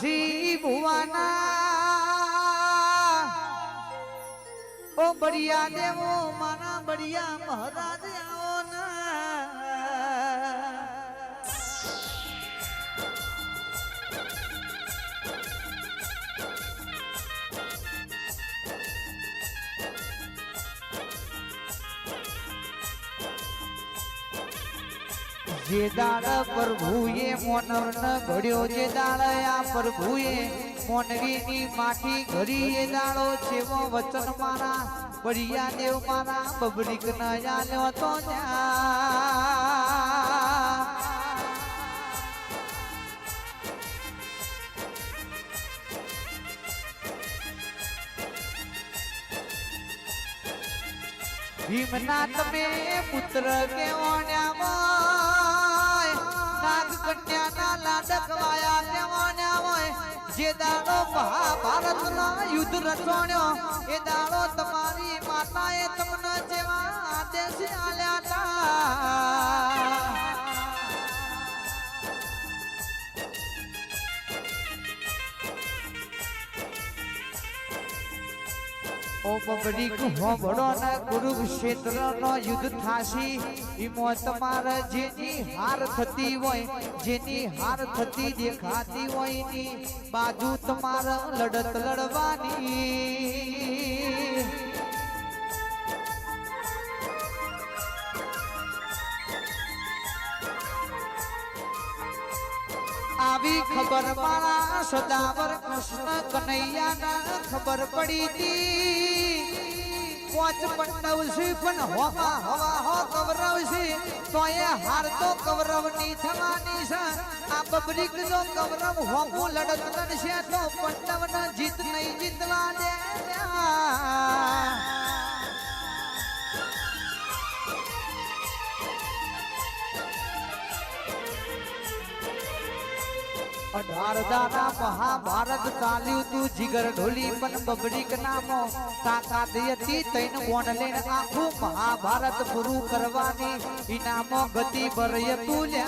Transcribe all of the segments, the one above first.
तुलसी भुवाना ओ बढ़िया देवो माना बढ़िया महाराज आओ ना जे दाड़ प्रभुए मोनर न घड़्यो जे दाड़या प्रभुए मोनवी नी माटी घड़ी ये दाड़ो छेवो वचन मारा बढ़िया देव मारा बबरीक न आल्यो तो भीमनाथ में पुत्र के नाग कन्या ना लाडक वाया के जे दाड़ो महाभारत ना युद्ध रचोण्यो ए दाड़ो तमारी माताए तमने जेवा आदेश आल्या था ओ बबरीक हो बड़ो न कुरुक्षेत्र नो युद्ध थासी इमो तमारा जेनी हार थती होय जेनी हार थती देखाती होय नी बाजू तमारा लड़त लड़वानी आवी खबर मारा सदावर कृष्ण कन्हैया ना खबर पड़ी थी पांच पंडव से पण हवा हवा हो कौरव से तो ये हार तो कौरव नी थवानी सा आ बबरीक जो कौरव हो लड़त लड़ से तो पंडव न जीत नहीं जीतवा दे अठार दादा महाभारत चाल्यु तू जिगर ढोली पण बबरीक नामो ताकत यती तैन कोण लेन आखू महाभारत पूरू करवानी इनामो गति बरय तुल्या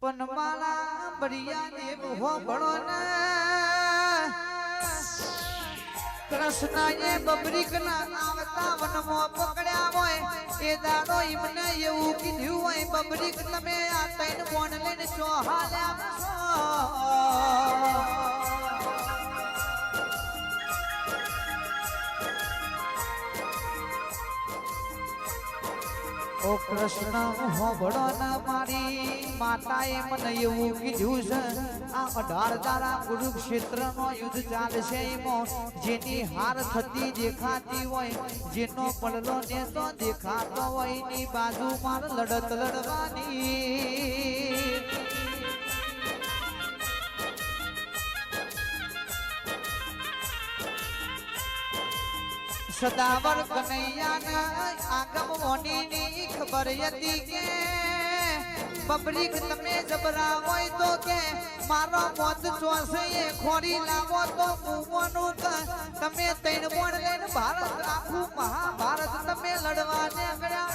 पण माला बढ़िया देव हो बड़ो ना कृष्ण ये बबरीक ना आवता वनमो पकड़या होय ए दाड़ो इमने एवं कीधु होय बबरीक तमे आ तैन कोण लेने चोहाल्या ओ कृष्ण हो बड़ो न मारी माताए मन एवं कीधु छे आ 18 दाड़ा कुरुक्षेत्र नो युद्ध चालशे मो जेनी हार थती देखाती होय जेनो पललो ने तो देखातो होय नी बाजू मार लड़त लड़वानी सदावर कन्हैया ना आगम होनी नी खबर यती के बबरीक तमे जबरा होय तो के मारो मोत चोसे ये खोरी लावो तो मुवनु तमे तैन बोण लेन भारत आखू महाभारत तमे लड़वा ने गया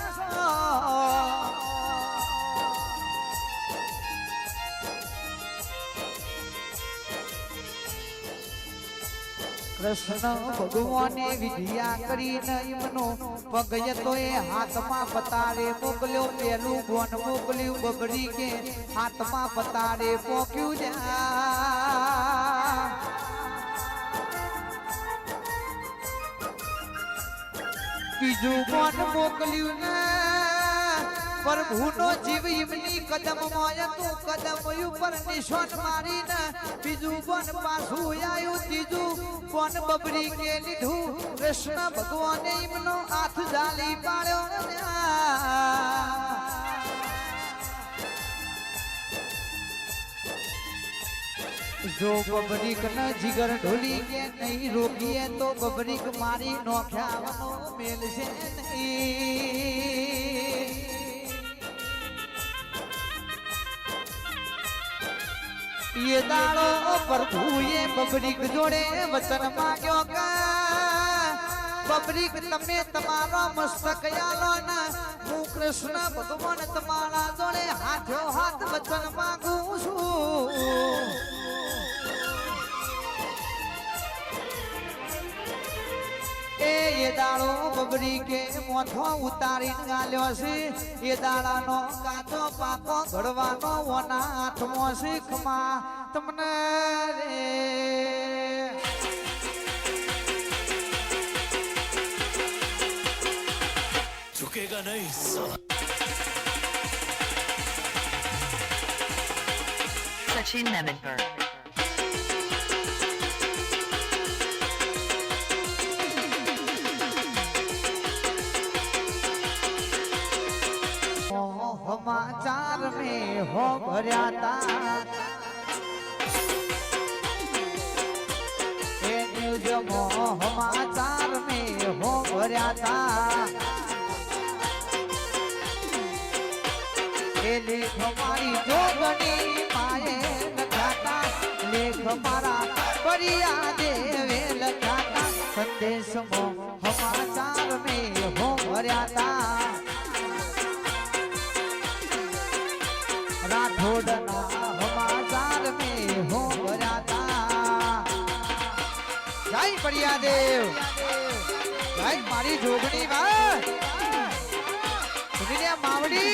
कृष्ण भगवाने विधिया करी नयमनो पगय तो ए हाथ में पतारे मोकल्यो पेलू गोन मोकल्यू बबरी के हाथ में पतारे पोक्यू जा बीजू गोन मोकल्यू ना प्रभु नो जीव इमनी कदम मोया तू कदम ऊपर निशान मारी ना बीजू गोन पासू आयु तीजू कोन बबरी के लिधु कृष्ण भगवान इमनो हाथ जाली पाड़ो जो बबरीक न जिगर ढोली के नहीं रोकिए तो बबरीक मारी नोख्या वनो मेल से नहीं ये दाड़ो प्रभु ये बबरीक जोड़े वचन मांग्यो का પબ્લિક તમે તમારો મસ્તક યાલો ને હું કૃષ્ણ ભગવાન તમારા જોડે હાથો હાથ વચન માંગુ છું એ દાડો બબરી કે મોથો ઉતારીને ગાલ્યો છે એ દાડાનો કાચો પાકો ઘડવાનો ઓના હાથમાં શીખમાં તમને રે झुकेगा नहीं साला। Sachin Namanpur. समाचार में हो भर्या था न्यूज समाचार में हो भर्या था लेख मारी जोगनी माए लखाता लेख मारा परिया देवे लखाता संदेश समाचार में हो भर्या था राठौड़ समाचार में हो भर्या था जय परिया देव जय मारी जोगनी बात सुनिए मावड़ी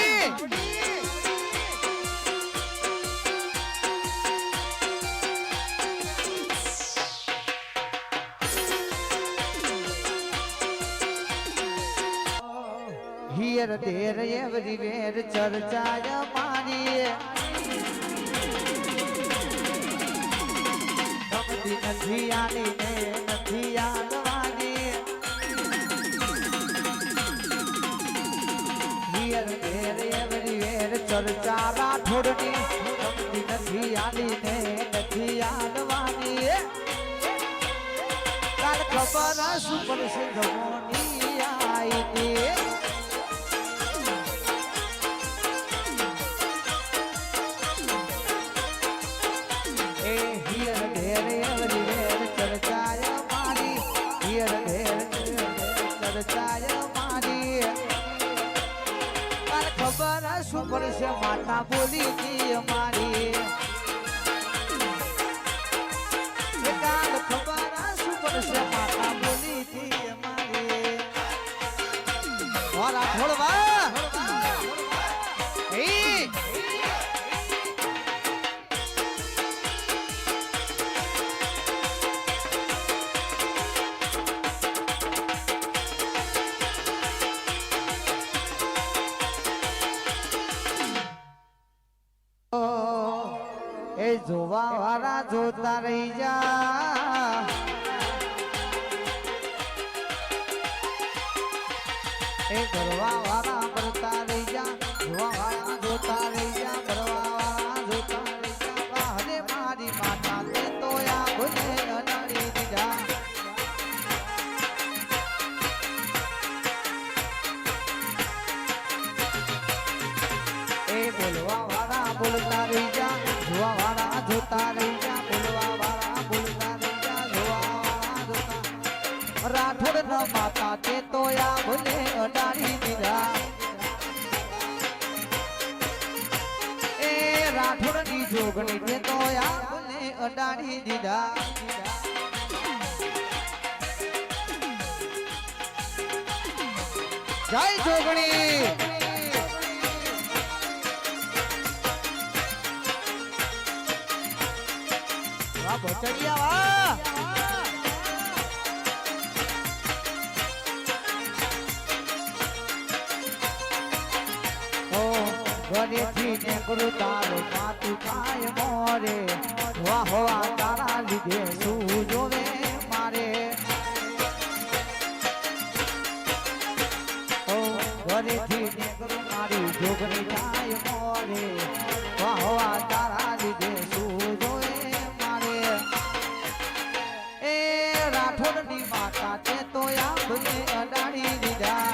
हियर देर एवरीवेर चर्चाय मारी गमती નથી આની ને નથી આલવાની हियर देर एवरीवेर चर्चा राठौड़नी गमती નથી આની ને નથી આલવાની કાલ ખબર સુપર છે જમોની આઈ खबर सुपर से माता बोली थी हमारी काल खबर सुपर से माता बोली थी हमारी और थोड़ा જોવા વાળા જોતા રહી જા એ કરવા વાળા મરતા રહી જા જોવા વાળા જોતા રહી જા કરવા વાળા જોતા રહી જા હરે મારી માતા તે તો આ ભૂલે અડાડી દીધા એ બોલવા વાળા બોલતા રહી જા જોવા વાળા જોતા રહી જા બોલવા વાળા બોલતા રહી જા જોવા વાળા જોતા રાઠોડ ન માતા તે તો આ ભૂલે અડાડી દીધા એ રાઠોડ ની જોગણી તે તો આ ભૂલે અડાડી દીધા જય જોગણી બચડિયા વા ઓ ઘરેથી ને ગુરુ તારો માતું કાય મોરે વાહ વાહ તારા લીધે શું જોવે મારે ઓ ઘરેથી ને ગુરુ મારી જોગણી કાય મોરે વાહ વાહ તારા લીધે શું જોવે રાઠોડની માતા તે તો આ ભૂલે અડાડી દીધા